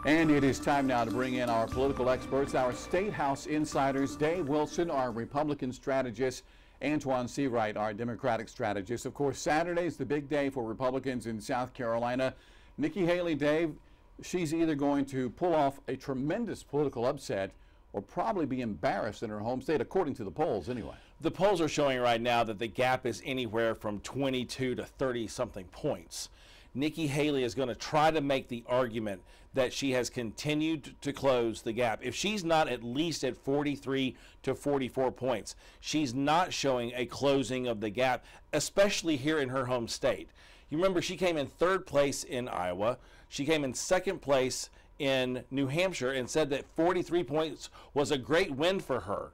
And it is time now to bring in our political experts, our State House insiders, Dave Wilson, our Republican strategist, Antoine Seawright, our Democratic strategist. Of course, Saturday is the big day for Republicans in South Carolina. Nikki Haley, Dave, she's either going to pull off a tremendous political upset or probably be embarrassed in her home state, according to the polls anyway. The polls are showing right now that the gap is anywhere from 22 to 30-something points. Nikki Haley is going to try to make the argument that she has continued to close the gap. If she's not at least at 43 to 44 points, she's not showing a closing of the gap, especially here in her home state. You remember she came in third place in Iowa. She came in second place in New Hampshire and said that 43 points was a great win for her.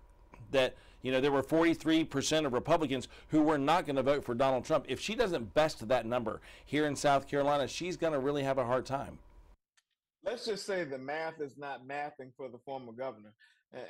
That, you know, there were 43% of Republicans who were not going to vote for Donald Trump. If she doesn't best that number here in South Carolina, she's going to really have a hard time. Let's just say the math is not mathing for the former governor.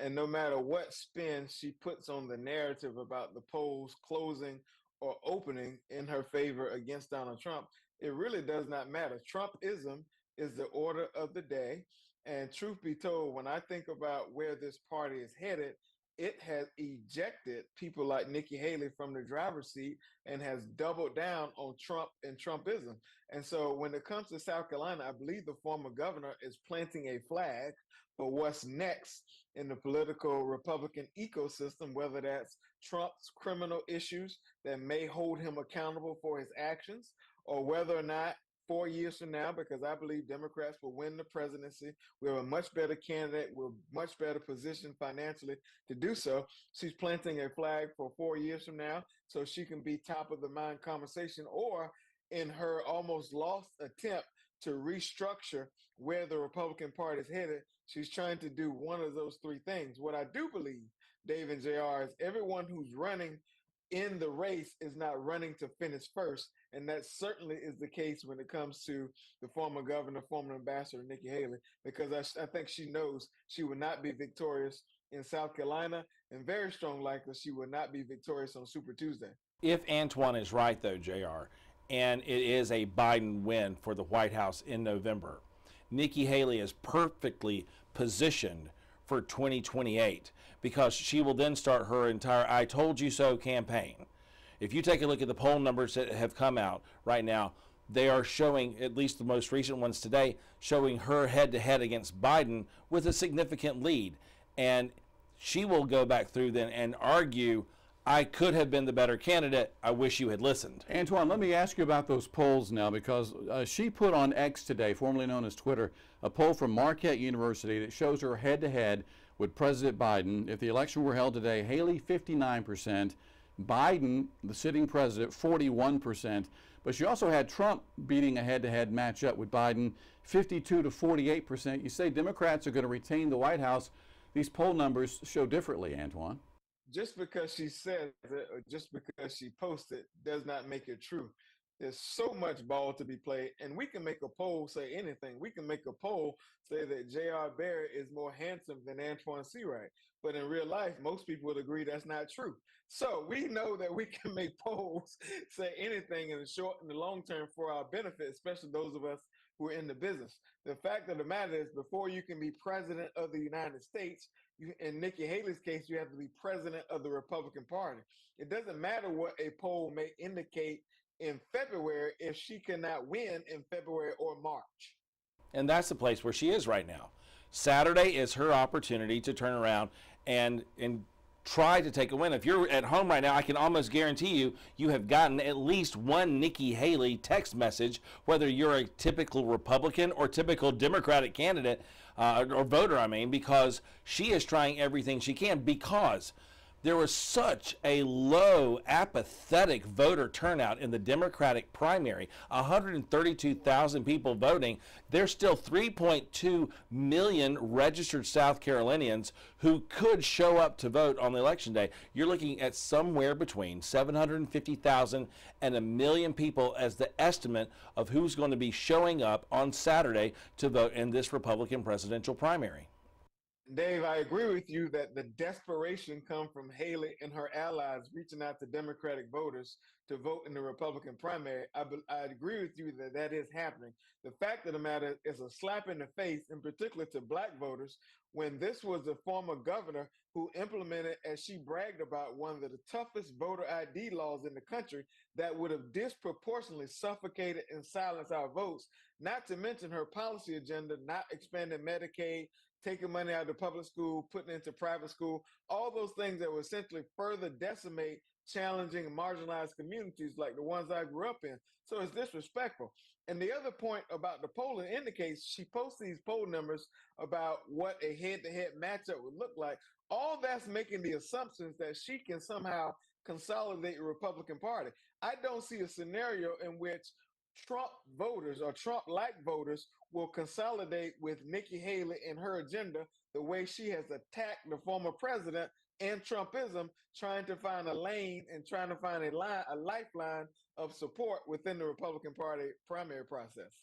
And no matter what spin she puts on the narrative about the polls closing or opening in her favor against Donald Trump, it really does not matter. Trumpism is the order of the day. And truth be told, when I think about where this party is headed, it has ejected people like Nikki Haley from the driver's seat and has doubled down on Trump and Trumpism. And so when it comes to South Carolina, I believe the former governor is planting a flag for what's next in the political Republican ecosystem, whether that's Trump's criminal issues that may hold him accountable for his actions, or whether or not 4 years from now, because I believe Democrats will win the presidency. We have a much better candidate. We're much better positioned financially to do so. She's planting a flag for 4 years from now so she can be top of the mind conversation, or in her almost lost attempt to restructure where the Republican Party is headed, she's trying to do one of those three things. What I do believe, Dave and JR, is everyone who's running in the race is not running to finish first. And that certainly is the case when it comes to the former governor, former ambassador, Nikki Haley, because I think she knows she will not be victorious in South Carolina, and very strong likely she will not be victorious on Super Tuesday. If Antoine is right, though, JR, and it is a Biden win for the White House in November, Nikki Haley is perfectly positioned for 2028, because she will then start her entire I told you so campaign. If you take a look at the poll numbers that have come out right now, they are showing, at least the most recent ones today, showing her head-to-head against Biden with a significant lead. And she will go back through then and argue, I could have been the better candidate. I wish you had listened. Antoine, let me ask you about those polls now, because she put on X today, formerly known as Twitter, a poll from Marquette University that shows her head-to-head with President Biden. If the election were held today, Haley 59%, Biden, the sitting president, 41%. But she also had Trump beating a head-to-head matchup with Biden, 52 to 48%. You say Democrats are going to retain the White House. These poll numbers show differently, Antoine. Just because she says it or just because she posted does not make it true. There's so much ball to be played, and we can make a poll say anything. We can make a poll say that J.R. Barrett is more handsome than Antoine Seawright, but in real life, most people would agree that's not true. So we know that we can make polls say anything in the short and the long term for our benefit, especially those of us who are in the business. The fact of the matter is, before you can be president of the United States, in Nikki Haley's case, you have to be president of the Republican Party. It doesn't matter what a poll may indicate in February if she cannot win in February or March. And that's the place where she is right now. Saturday is her opportunity to turn around and try to take a win. If you're at home right now, I can almost guarantee you have gotten at least one Nikki Haley text message, whether you're a typical Republican or typical Democratic candidate or voter, because she is trying everything she can, because there was such a low, apathetic voter turnout in the Democratic primary, 132,000 people voting. There's still 3.2 million registered South Carolinians who could show up to vote on the election day. You're looking at somewhere between 750,000 and 1 million people as the estimate of who's going to be showing up on Saturday to vote in this Republican presidential primary. Dave, I agree with you that the desperation comes from Haley and her allies reaching out to Democratic voters to vote in the Republican primary. I agree with you that that is happening. The fact of the matter is a slap in the face, in particular to black voters, when this was a former governor who implemented, as she bragged about, one of the toughest voter ID laws in the country that would have disproportionately suffocated and silenced our votes, not to mention her policy agenda, not expanding Medicaid, taking money out of public school, putting it into private school, all those things that would essentially further decimate challenging and marginalized communities like the ones I grew up in. So it's disrespectful. And the other point about the polling indicates she posts these poll numbers about what a head-to-head matchup would look like. All that's making the assumptions that she can somehow consolidate the Republican Party. I don't see a scenario in which Trump voters or Trump-like voters will consolidate with Nikki Haley and her agenda the way she has attacked the former president and Trumpism, trying to find a lane and trying to find a lifeline of support within the Republican Party primary process.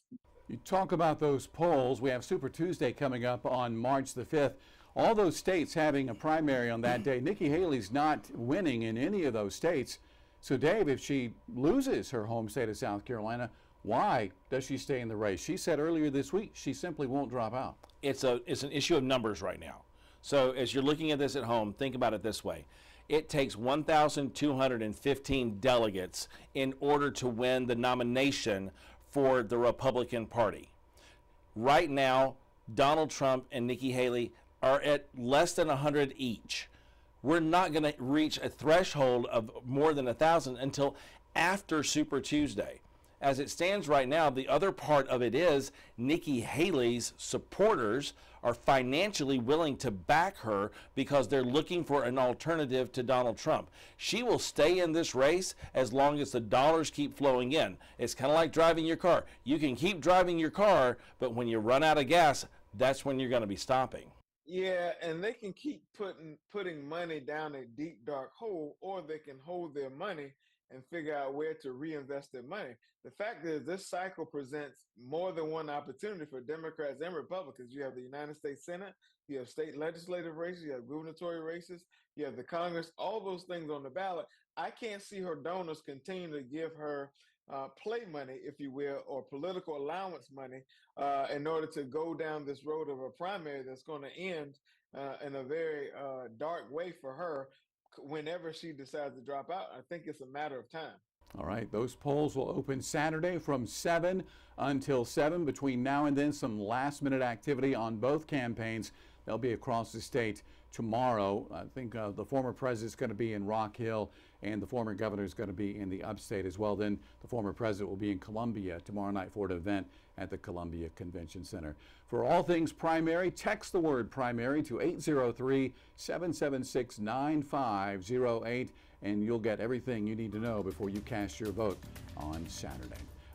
You talk about those polls. We have Super Tuesday coming up on March the 5th. All those states having a primary on that day. Nikki Haley's not winning in any of those states. So, Dave, if she loses her home state of South Carolina, why does she stay in the race? She said earlier this week she simply won't drop out. It's an issue of numbers right now. So as you're looking at this at home, think about it this way. It takes 1,215 delegates in order to win the nomination for the Republican Party. Right now, Donald Trump and Nikki Haley are at less than 100 each. We're not going to reach a threshold of more than 1,000 until after Super Tuesday. As it stands right now, the other part of it is Nikki Haley's supporters are financially willing to back her because they're looking for an alternative to Donald Trump. She will stay in this race as long as the dollars keep flowing in. It's kind of like driving your car. You can keep driving your car, but when you run out of gas, that's when you're going to be stopping. Yeah, and they can keep putting money down a deep, dark hole, or they can hold their money and figure out where to reinvest their money. The fact is, this cycle presents more than one opportunity for Democrats and Republicans. You have the United States Senate, you have state legislative races, you have gubernatorial races, you have the Congress, all those things on the ballot. I can't see her donors continue to give her play money, if you will, or political allowance money in order to go down this road of a primary that's going to end in a very dark way for her whenever she decides to drop out. I think it's a matter of time. All right, those polls will open Saturday from 7 until 7. Between now and then, some last-minute activity on both campaigns. They'll be across the state tomorrow. I think the former president's going to be in Rock Hill, and the former governor is going to be in the upstate as well. Then the former president will be in Columbia tomorrow night for an event at the Columbia Convention Center. For all things primary, text the word primary to 803-776-9508, and you'll get everything you need to know before you cast your vote on Saturday.